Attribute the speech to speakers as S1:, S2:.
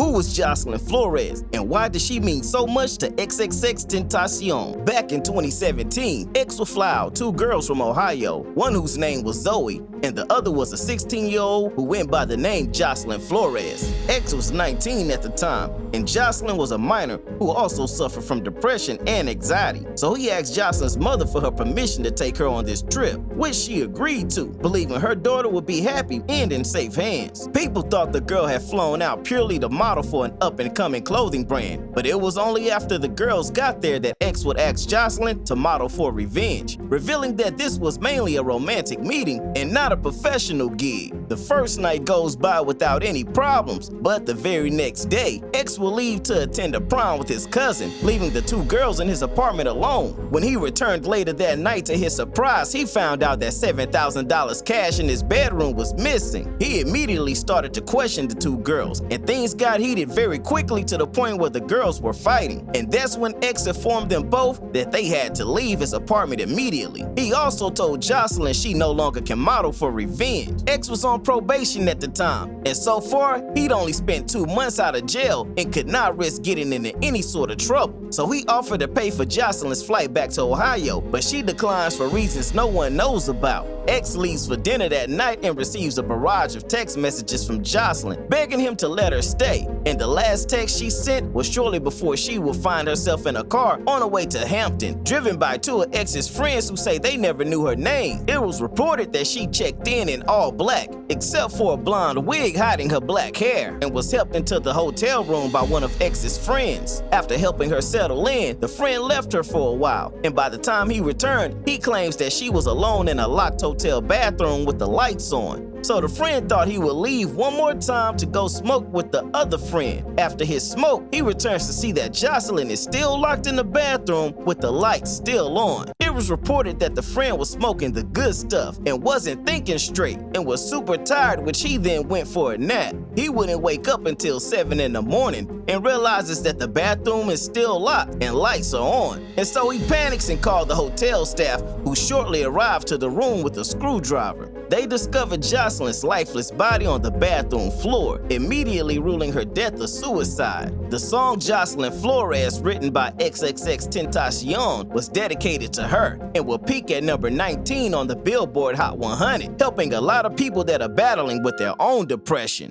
S1: Who was Jocelyn Flores, and why did she mean so much to XXXTentacion? Back in 2017, X would fly out 2 girls from Ohio, one whose name was Zoe, and the other was a 16-year-old who went by the name Jocelyn Flores. X was 19 at the time, and Jocelyn was a minor who also suffered from depression and anxiety. So he asked Jocelyn's mother for her permission to take her on this trip, which she agreed to, believing her daughter would be happy and in safe hands. People thought the girl had flown out purely to model for an up-and-coming clothing brand, but it was only after the girls got there that X would ask Jocelyn to model for Revenge, revealing that this was mainly a romantic meeting and not a professional gig. The first night goes by without any problems, but the very next day, X will leave to attend a prom with his cousin, leaving the 2 girls in his apartment alone. When he returned later that night, to his surprise, he found out that $7,000 cash in his bedroom was missing. He immediately started to question the 2 girls, and things got heated very quickly to the point where the girls were fighting. And that's when X informed them both that they had to leave his apartment immediately. He also told Jocelyn she no longer can model for Revenge. X was on probation at the time, and so far, he'd only spent 2 months out of jail and could not risk getting into any sort of trouble. So he offered to pay for Jocelyn's flight back to Ohio, but she declines for reasons no one knows about. X leaves for dinner that night and receives a barrage of text messages from Jocelyn, begging him to let her stay. And the last text she sent was shortly before she would find herself in a car on her way to Hampton, driven by 2 of X's friends who say they never knew her name. It was reported that she checked in all black, except for a blonde wig hiding her black hair, and was helped into the hotel room by one of X's friends. After helping her settle in, the friend left her for a while, and by the time he returned, he claims that she was alone in a locked hotel bathroom with the lights on. So the friend thought he would leave one more time to go smoke with the other friend. After his smoke, he returns to see that Jocelyn is still locked in the bathroom with the lights still on. It was reported that the friend was smoking the good stuff and wasn't thinking straight and was super tired, which he then went for a nap. He wouldn't wake up until 7 in the morning and realizes that the bathroom is still locked and lights are on. And so he panics and called the hotel staff, who shortly arrived to the room with a screwdriver. They discovered Jocelyn's lifeless body on the bathroom floor, immediately ruling her death a suicide. The song Jocelyn Flores, written by XXXTentacion, was dedicated to her and will peak at number 19 on the Billboard Hot 100, helping a lot of people that are battling with their own depression.